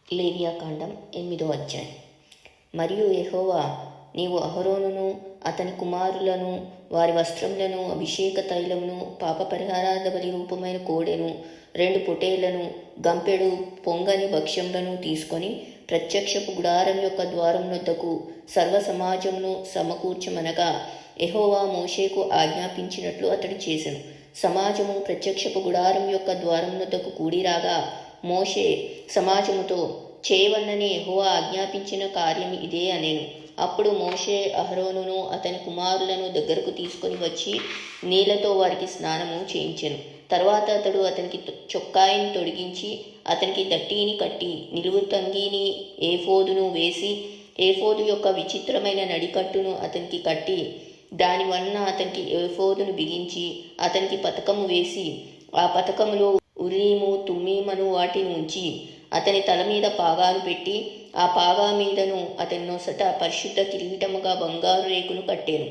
లేవియాకాండం 8వ అధ్యాయం. మరియు యెహోవా, నీవు అహరోనును అతని కుమారులను వారి వస్త్రములను అభిషేక తైలమును పాప పరిహారార్థ బలి రూపమైన కోడెను 2 పొటేళ్లను గంపెడు పొంగని భక్ష్యములను తీసుకొని ప్రత్యక్షపు గుడారం యొక్క ద్వారం వద్దకు సర్వ సమాజమును సమకూర్చమనగా యెహోవా మోషేకు ఆజ్ఞాపించినట్లు అతడు చేసెను. సమాజము ప్రత్యక్షపు గుడారం యొక్క ద్వారం వద్దకు కూడిరాగా మోషే సమాజముతో, చేయవలనని యెహోవా ఆజ్ఞాపించిన కార్యం ఇదే అనెను. అప్పుడు మోషే అహరోనును అతని కుమారులను దగ్గరకు తీసుకొని వచ్చి నీళ్లతో వారికి స్నానము చేయించెను. తర్వాత అతడు అతనికి చొక్కాయిని తొడిగించి అతనికి దట్టీని కట్టి నిలువు తంగీని ఏఫోదును వేసి ఏఫోదు యొక్క విచిత్రమైన నడికట్టును అతనికి కట్టి దాని వలన అతనికి ఏఫోదును బిగించి అతనికి పతకము వేసి ఆ పతకములో ఉరీము తుమ్మీమను వాటిని ఉంచి అతని తల మీద పాగాను పెట్టి ఆ పాగా మీదను అతని నొసట పరిశుద్ధ కిరీటముగా బంగారు రేకును కట్టెను.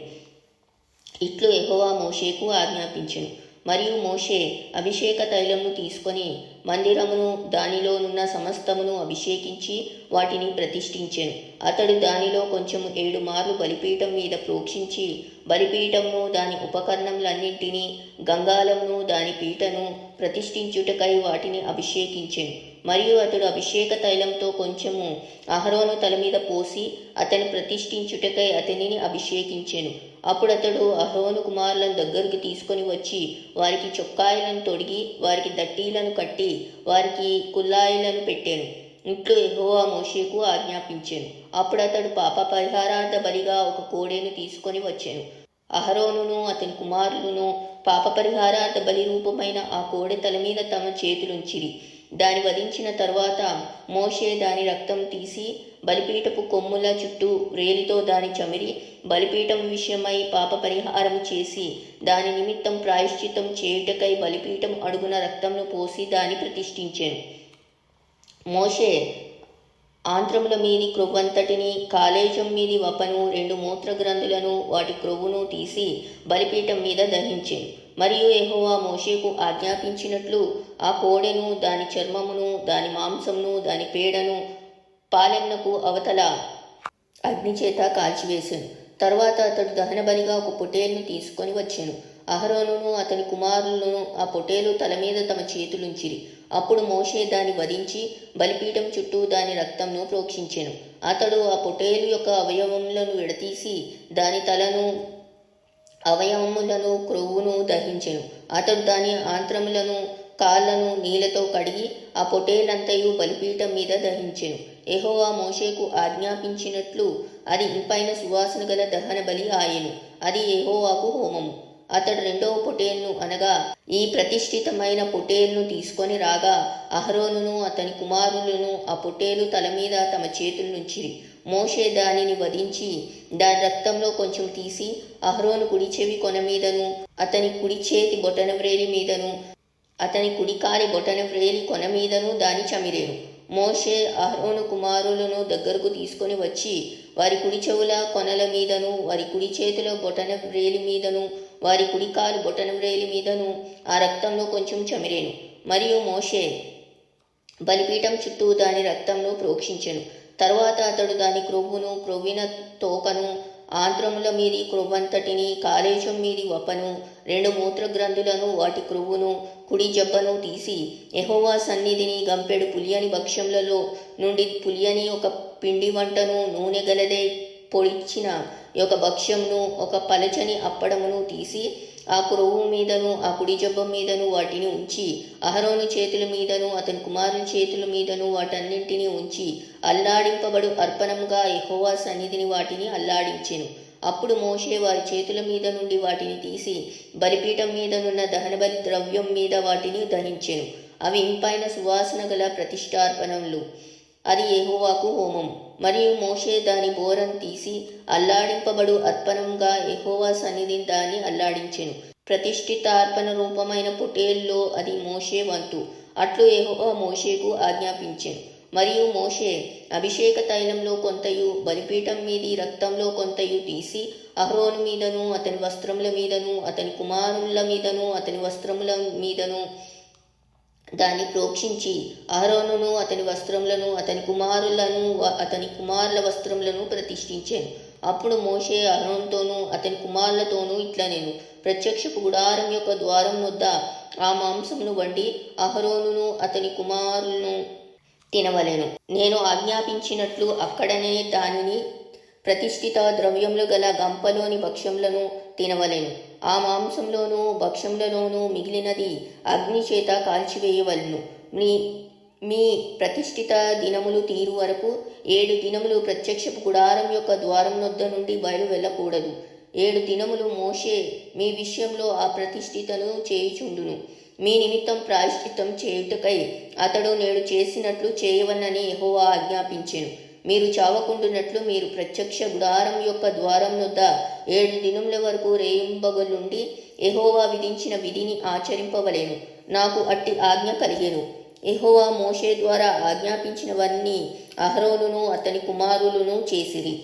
ఇట్లు యెహోవా మోషేకు ఆజ్ఞాపించెను. మరియు మోషే అభిషేక తైలమును తీసుకొని మందిరమును దానిలోనున్న సమస్తమును అభిషేకించి వాటిని ప్రతిష్ఠించెను. అతడు దానిలో కొంచెము 7 మార్లు బలిపీఠం మీద ప్రోక్షించి బలిపీఠమును దాని ఉపకరణములన్నింటినీ గంగాలమును దాని పీటను ప్రతిష్ఠించుటకై వాటిని అభిషేకించెను. మరియు అతడు అభిషేక తైలంతో కొంచెము అహరోను తల మీద పోసి అతని ప్రతిష్ఠించుటకై అతనిని అభిషేకించెను. అప్పుడు అతడు అహరోను కుమారులను దగ్గరకు తీసుకొని వచ్చి వారికి చొక్కాయిలను తొడిగి వారికి దట్టీలను కట్టి వారికి కుల్లాయిలను పెట్టెను. ఇట్లు యెహోవా మోషేకు ఆజ్ఞాపించెను. అప్పుడు అతడు పాప పరిహారార్థ బలిగా ఒక కోడెను తీసుకొని వచ్చెను. అహరోనును అతని కుమారులను పాప పరిహారార్థ బలి రూపమైన ఆ కోడె తల మీద తమ చేతులుంచిరి. దాని వధించిన తరువాత మోషే దాని రక్తం తీసి బలిపీఠపు కొమ్ముల చుట్టూ రేలితో దాని చమిరి బలిపీఠం విషయమై పాప పరిహారం చేసి దాని నిమిత్తం ప్రాయశ్చిత్తం చేయుటకై బలిపీఠం అడుగున రక్తంను పోసి దాన్ని ప్రతిష్ఠించెను. మోషే ఆంత్రముల మీది క్రొవ్వంతటిని, కాలేజం మీది వపను, 2 మూత్రగ్రంథులను వాటి క్రొవ్వును తీసి బలిపీఠం మీద దహించెను. మరియు యెహోవా మోషేకు ఆజ్ఞాపించినట్లు ఆ కోడెను దాని చర్మమును దాని మాంసమును దాని పేడను పాలెంనకు అవతల అగ్నిచేత కాల్చివేసెను. తరువాత అతడు దహన బలిగా ఒక పొటేలును తీసుకొని వచ్చెను. అహరోనును అతని కుమారులను ఆ పొటేలు తల మీద తమ చేతులుంచిరి. అప్పుడు మోషే దాన్ని వధించి బలిపీఠం చుట్టూ దాని రక్తంను ప్రోక్షించెను. అతడు ఆ పొటేలు యొక్క అవయవములను విడతీసి దాని తలను అవయవములను క్రొవ్వును దహించెను. అతడు దాని ఆంత్రములను కాళ్లను నీళ్లతో కడిగి ఆ పొటేలంతయు బలిపీఠం మీద దహించెను. యెహోవా మోషేకు ఆజ్ఞాపించినట్లు అది ఇంపైన సువాసన గల దహన బలి ఆయెను. అది యెహోవాకు హోమము. అతడు 2వ పొటేలును అనగా ఈ ప్రతిష్ఠితమైన పొటేలును తీసుకొని రాగా అహరోనును అతని కుమారులను ఆ పొటేలు తల మీద తమ చేతులనుంచిరి. మోషే దానిని వధించి దాని రక్తంలో కొంచెం తీసి అహరోను కుడి చెవి కొన మీదను అతని కుడి చేతి బొటన వ్రేలి మీదను అతని కుడికాలి బొటన వ్రేలి కొన మీదను దాని చమిరేను. మోషే అహరోను కుమారులను దగ్గరకు తీసుకొని వచ్చి వారి కుడి చెవుల కొనల మీదను వారి కుడి చేతుల బొటన వ్రేలి మీదను వారి కుడికాలు బొటన వ్రేలి మీదను ఆ రక్తంలో కొంచెం చమిరేను. మరియు మోషే బలిపీఠం చుట్టూ దాని రక్తంను ప్రోక్షించెను. తరువాత అతడు దాని క్రొవ్వును, క్రొవ్విన తోకను, ఆంత్రముల మీది క్రొవ్వంతటిని, కాలేజం మీది వపను, 2 మూత్రగ్రంథులను వాటి క్రొవ్వును, కుడి జబ్బను తీసి యెహోవా సన్నిధిని గంపెడు పులియని భక్ష్యములలో నుండి పులియని ఒక పిండి వంటను, నూనె గలదే పొడిచిన ఒక భక్ష్యమును, ఒక పలచని అప్పడమును తీసి ఆ క్రొవ్వు మీదను ఆ కుడి జబ్బ మీదను వాటిని ఉంచి అహరోను చేతుల మీదను అతని కుమారుల చేతుల మీదను వాటన్నింటినీ ఉంచి అల్లాడింపబడు అర్పణముగా యెహోవా సన్నిధిని వాటిని అల్లాడించెను. అప్పుడు మోషే వారి చేతుల మీద నుండి వాటిని తీసి బలిపీఠం మీదనున్న దహనబలి ద్రవ్యం మీద వాటిని దహించెను. అవి ఇంపైన సువాసన గల ప్రతిష్ఠార్పణములు. అది యెహోవాకు హోమం. మరియు మోషే దాని బోరను తీసి అల్లాడింపబడు అర్పణంగా యెహోవా సన్నిధిని దాన్ని అల్లాడించెను. ప్రతిష్ఠితార్పణ రూపమైన పొటేలులో అది మోషే వంతు. అట్లు యెహోవా మోషేకు ఆజ్ఞాపించెను. మరియు మోషే అభిషేక తైలంలో కొంతయు బలిపీఠం మీది రక్తంలో కొంతయు తీసి అహరోను మీదను అతని వస్త్రముల మీదను అతని కుమారుల మీదను అతని వస్త్రముల మీదను దాన్ని ప్రోక్షించి అహరోనును అతని వస్త్రములను అతని కుమారుల వస్త్రములను ప్రతిష్ఠించాను. అప్పుడు మోషే అహరోనుతోనూ అతని కుమారులతోనూ ఇట్లా నేను ప్రత్యక్షపు గుడారం యొక్క ద్వారం వద్ద ఆ మాంసమును వండి అహరోనును అతని కుమారులను తినవలెను. నేను ఆజ్ఞాపించినట్లు అక్కడనే దానిని ప్రతిష్ఠిత ద్రవ్యములు గల గంపలోని భక్ష్యములను తినవలెను. ఆ మాంసంలోనూ భక్ష్యములలోనూ మిగిలినది అగ్ని చేత కాల్చివేయవలెను. మీ ప్రతిష్ఠిత దినములు తీరు వరకు 7 దినములు ప్రత్యక్షపు గుడారం యొక్క ద్వారం వద్ద నుండి బయలు వెళ్ళకూడదు. 7 దినములు మోషే మీ విషయంలో ఆ ప్రతిష్ఠితను చేయుచుండును. మీ నిమిత్తం ప్రాయశ్చిత్తం చేయుటకై అతడు నేడు చేసినట్లు చేయవలనని యెహోవా ఆజ్ఞాపించెను. మీరు చావకుండునట్లు మీరు ప్రత్యక్ష గుడారం యొక్క ద్వారం వద్ద 7 దినముల వరకు రేయింబగలుండి యెహోవా విధించిన విధిని ఆచరింపవలెను. నాకు అట్టి ఆజ్ఞ కలిగెను. యెహోవా మోషే ద్వారా ఆజ్ఞాపించినవన్నీ అహరోనును అతని కుమారులను చేసిరి.